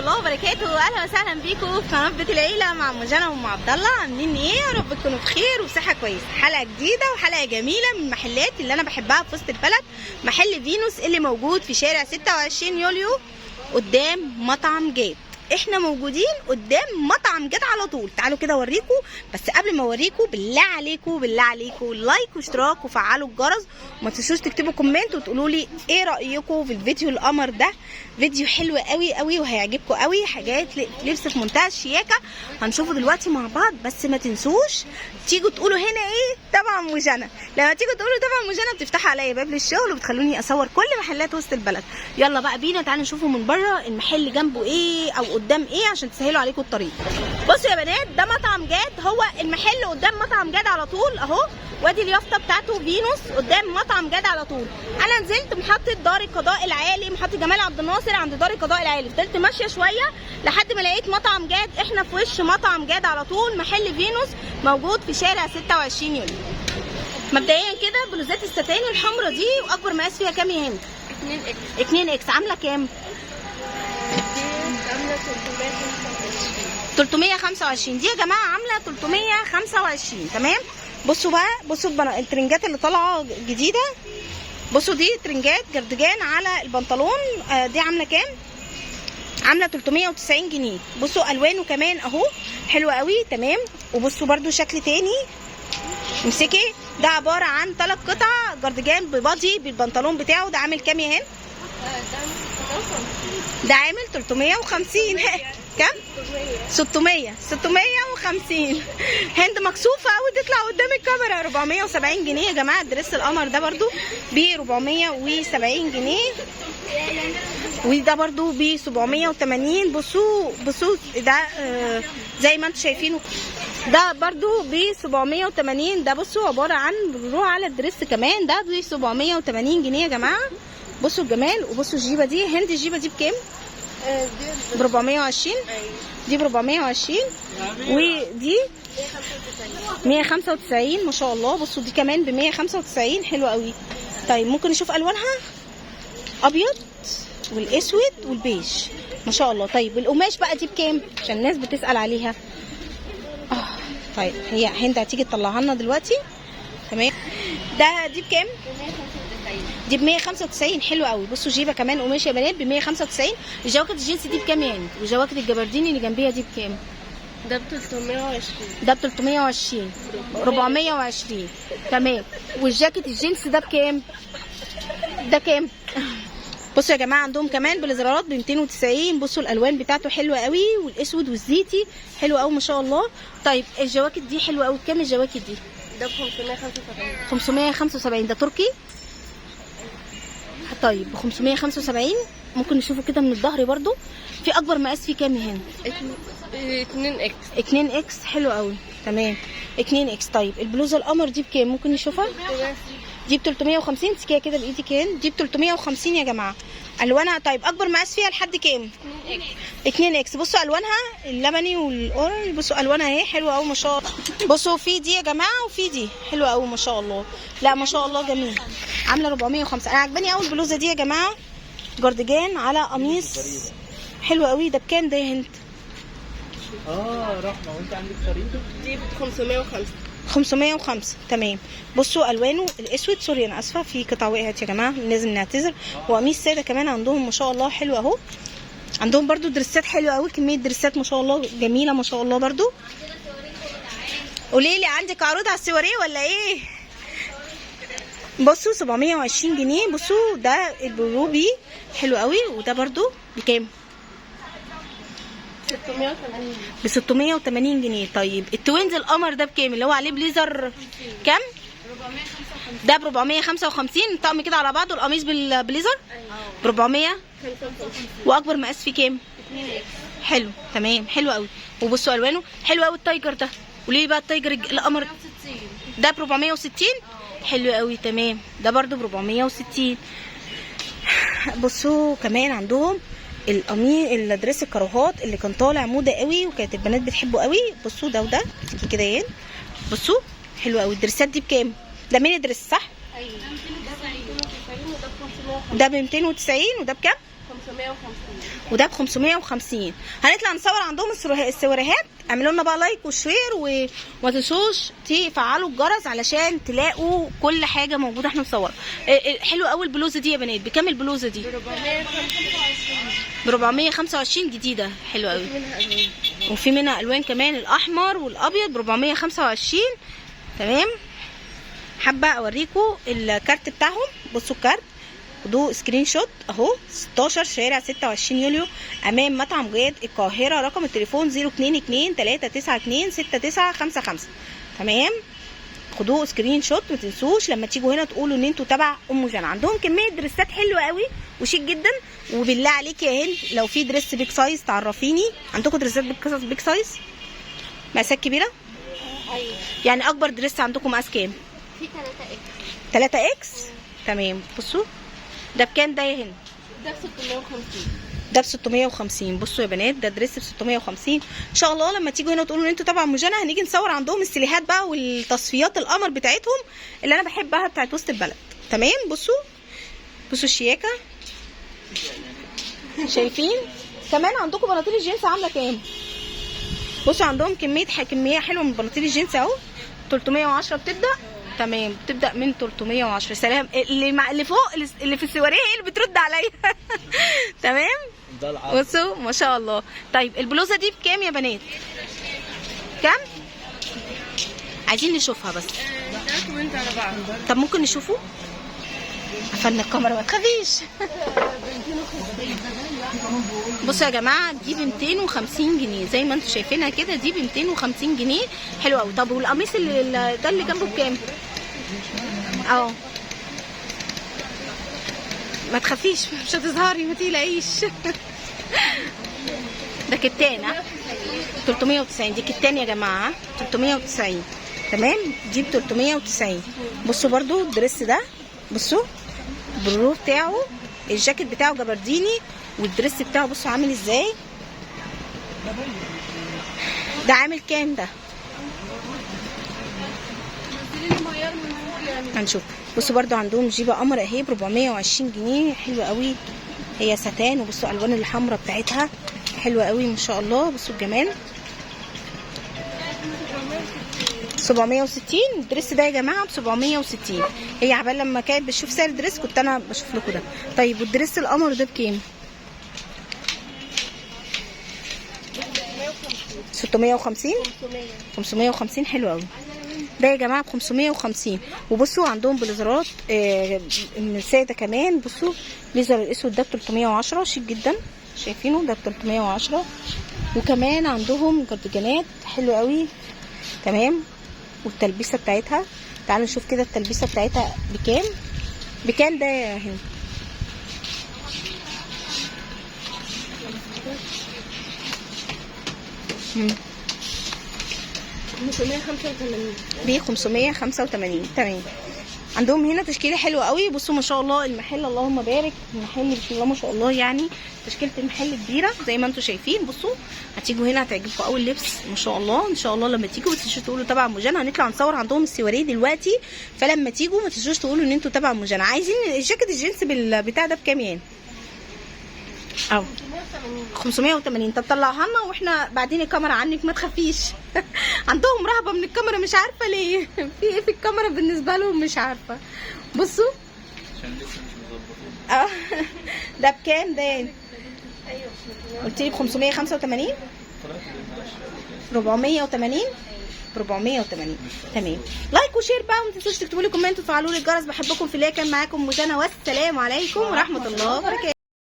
الله وبركاته. اهلا وسهلا بيكم في قناه بيت العيله مع ام جنى وام عبد الله. عاملين ايه؟ يا رب تكونوا بخير وصحه كويسه. حلقه جديده وحلقه جميله من المحلات اللي انا بحبها في وسط البلد. محل فينوس اللي موجود في شارع 26 يوليو قدام مطعم جاد. احنا موجودين قدام مطعم جاد على طول. تعالوا كده اوريكم، بس قبل ما اوريكم بالله عليكم لايك واشتراك وفعلوا الجرس، وما تنسوش تكتبوا كومنت وتقولوا لي ايه رايكم في الفيديو القمر ده. فيديو حلو قوي قوي وهيعجبكم قوي. حاجات لبس في منتهى الشياكه هنشوفه دلوقتي مع بعض. بس ما تنسوش تيجوا تقولوا هنا ايه طبعا ام جنى. لما تيجوا تقولوا طبعا ام جنى بتفتحوا عليا باب للشغل وبتخلوني اصور كل محلات وسط البلد. يلا بقى بينا تعالوا نشوفه من بره المحل جنبه ايه او قدام ايه عشان تسهلوا عليكم الطريق. بصوا يا بنات، ده مطعم جاد. هو المحل قدام مطعم جاد على طول اهو، وادي اليافطه بتاعته فينوس قدام مطعم جاد على طول. انا نزلت محطه دار القضاء العالي، محطه جمال عبد الناصر عند دار القضاء العالي. فضلت ماشيه شويه لحد ما لقيت مطعم جاد. احنا في وش مطعم جاد على طول. محل فينوس موجود في شارع 26 يوليو. مبدئيا كده بلوزات الستان الحمراء دي واكبر مقاس فيها كام يا هند؟ 2 اكس. عامله كام؟ عامله 325. دي يا جماعه عامله 325. تمام. بصوا بقى، بصوا الترنجات اللي طالعه جديده. بصوا دي ترنجات جردجان على البنطلون. دي عامله كام؟ عامله 390 جنيه. بصوا الوانه كمان اهو حلوه قوي. تمام. وبصوا برده شكل تاني، امسكي. ده عباره عن 3 قطع جردجان ببادي بالبنطلون بتاعه. ده عامل كام يا هند؟ ده عامل 350. كام؟ 650. هند مكسوفه قوي تطلع قدام الكاميرا. 470 جنيه يا جماعه. الدريس القمر ده برده ب 470 جنيه، وده برده ب 780. بصوا ده زي ما انتم شايفينه، ده برده ب 780. ده بصوا عباره عن بنروح على الدريس كمان. ده ب 780 جنيه يا جماعه. بصوا الجمال. وبصوا الجيبه دي هند، الجيبه دي بكام؟ ب 420. دي ب 420 ودي 195 ما شاء الله. بصوا دي كمان ب 195 حلوه قوي. طيب ممكن نشوف الوانها؟ ابيض والاسود والبيج ما شاء الله. طيب القماش بقى دي بكام عشان الناس بتسال عليها؟ طيب هي هند هتيجي تطلعها لنا دلوقتي. تمام. دي بكام؟ دي ب 195. حلو قوي. بصوا جيبه كمان قماش يا بنات ب 195. الجواكت الجينز دي بكام يعني؟ والجواكت الجبرديني اللي جنبيها دي بكام؟ ده ب 320. ده ب 320. 420. تمام. والجاكيت الجينز ده بكام؟ ده كام؟ بصوا يا جماعه عندهم كمان بليزرات ب 290. بصوا الالوان بتاعته حلوه قوي، والاسود والزيتي حلو قوي ما شاء الله. طيب الجواكت دي حلوه قوي. بكام الجواكت دي؟ ده ب 575. 575. ده تركي. طيب ب 575. ممكن نشوفه كده من الظهر برضو. في اكبر مقاس فيه كام هنا؟ 2 اكس. 2 اكس. حلو قوي. تمام 2 اكس. طيب البلوزه القمر دي بكام؟ ممكن نشوفها؟ دي ب 350. امسكيها كده بايدك هنا. دي ب 350 يا جماعه. الوانها طيب اكبر مقاس فيها لحد كام؟ 2 اكس. بصوا الوانها اللبني والاورنج. بصوا الوانها اهي حلوه قوي ما شاء الله. بصوا في دي يا جماعه وفي دي حلوه قوي ما شاء الله. لا ما شاء الله جميل. عامله 405. انا عجباني قوي البلوزه دي يا جماعه، جردجان على قميص حلو قوي. ده بكام ده يا هند؟ رحمه وانت عندك خريطه. دي ب 505. 505. تمام. بصوا الوانه الاسود. سوري انا اسفه، في قطعه وقعت يا جماعه لازم نعتذر. وقميص ساده كمان عندهم ما شاء الله حلو اهو. عندهم برده دريسات حلوه قوي، كميه دريسات ما شاء الله جميله ما شاء الله. برده قولي لي عندك عروض على السواريه ولا ايه؟ بصوا 720 جنيه. بصوا ده البروبي حلو قوي. وده برده بكام؟ 680. ب 680 جنيه. طيب التوينز القمر ده بكام اللي هو عليه بليزر؟ كام؟ 455. ده ب 455 طقم كده على بعضه. القميص بالبليزر ب 455. واكبر مقاس فيه كام؟ 2 اكس. حلو. تمام حلو قوي. وبصوا الوانه حلو قوي. التايجر ده قولي لي بقى التايجر القمر ده ب 460. حلو قوي. تمام. ده برده ب 460. بصوا كمان عندهم الدريس الكراهات اللي كان طالع موضه قوي وكانت البنات بتحبه قوي. بصوا ده وده كده يعني. بصوا حلو قوي. الدريسات دي بكام؟ ده ميني دريس صح؟ ايوه. ده ب 290 وده بكام؟ 550. وده ب 550. هنطلع نصور عندهم السواريهات. اعملوا لنا بقى لايك وشير وما تنسوش تفعلوا الجرس علشان تلاقوا كل حاجه موجوده احنا مصور. حلو قوي البلوزه دي يا بنات. بكام البلوزه دي؟ ب 425 جديده. حلو قوي. وفي منها الوان كمان، الاحمر والابيض ب 425. تمام. حابه اوريكم الكارت بتاعهم. بصوا الكارت، خدوه سكرين شوت اهو. 16 شارع 26 يوليو امام مطعم جاد القاهره. رقم التليفون 022 392 6955. تمام. خدوه سكرين شوت. ما تنسوش لما تيجوا هنا تقولوا ان انتوا تبع ام جنى. عندهم كميه دريسات حلوه قوي وشيك جدا. وبالله عليك يا هند لو في دريس بيج سايز تعرفيني. عندكم دريسات بيج سايز مقاسات كبيره؟ ايوه. يعني اكبر دريس عندكم مقاس كام؟ في 3 اكس. 3 اكس. تمام. بصوا ده بكام ده يا هند؟ ده ب 650. ده ب 650. بصوا يا بنات ده دريس ب 650. ان شاء الله لما تيجوا هنا وتقولوا ان انتوا تبع ام جنى هنيجي نصور عندهم السيليهات بقى والتصفيات القمر بتاعتهم اللي انا بحبها بتاعت وسط البلد. تمام. بصوا الشياكه. شايفين؟ كمان عندكم بناطيل الجينز عامله كام؟ بصوا عندهم كميه حلوه من بناطيل الجينز اهو. 310 بتبدا. تمام. بتبدا من 310. سلام. اللي فوق اللي في السواريه هي اللي بترد عليا. تمام. بصوا ما شاء الله. طيب البلوزه دي بكام يا بنات؟ كام؟ عايزين نشوفها بس. 3 وانت 4. طب ممكن نشوفه؟ قفلنا الكاميرا ما تخافيش. بصوا يا جماعه دي ب 250 جنيه زي ما انتم شايفينها كده. دي ب 250 جنيه. حلو قوي. طب والقميص ده اللي جنبه بكام؟ اهو. ما تخافيش مش هتظهري ما تقلقيش. ده كتان. 390. دي كتان يا جماعه 390. تمام. دي ب 390. بصوا برضو الدريس ده. بصوا البلو بتاعه، الجاكيت بتاعه جبرديني، والدريس بتاعه بصوا عامل ازاي. ده عامل كام ده؟ هنشوف. بصوا برضو عندهم جيبه قمر اهي ب 420 جنيه. حلوه قوي. هي ستان. وبصوا الالوان الحمراء بتاعتها حلوه قوي ما شاء الله. بصوا الجمال. 760. الدريس ده يا جماعه ب 760. هي عبال لما كانت بتشوف سعر الدريس كنت انا بشوف لكم ده. طيب والدريس القمر ده بكام؟ 650. 550. حلو قوي. ده يا جماعه ب 550. وبصوا عندهم بليزرات ساده كمان. بصوا بليزر الاسود ده ب 310 شيك جدا. شايفينه ده ب 310. وكمان عندهم كارديجانات حلو قوي. تمام. والتلبيسه بتاعتها تعالوا نشوف كده التلبيسه بتاعتها بكام. بكام ده يا هند؟ ب 585. تمام. عندهم هنا تشكيله حلوه قوي. بصوا ما شاء الله المحل اللهم بارك. المحل بسم الله ما شاء الله يعني تشكيله المحل كبيره زي ما انتم شايفين. بصوا هتيجوا هنا هتعجبكم قوي اللبس ما شاء الله. ان شاء الله لما تيجوا ما تنسوش تقولوا تبع ام جنى. هنطلع نصور عندهم السواريه دلوقتي. فلما تيجوا ما تنسوش تقولوا ان انتوا تبع ام جنى. عايزين الجاكيت الجينز بالبتاع ده بكام يعني؟ اهو 580. طب طلعها لنا واحنا بعدين الكاميرا عنك ما تخافيش. عندهم رهبه من الكاميرا مش عارفه ليه. في ايه في الكاميرا بالنسبه لهم مش عارفه. بصوا عشان لسه مش مظبطين. ده بكام ده؟ قلت لي ب 585. 480. 480. تمام. لايك وشير بقى وما تنسوش تكتبوا لي كومنت وتفعلوا لي الجرس. بحبكم في الله. كان معاكم ام جنى والسلام عليكم ورحمه الله وبركاته.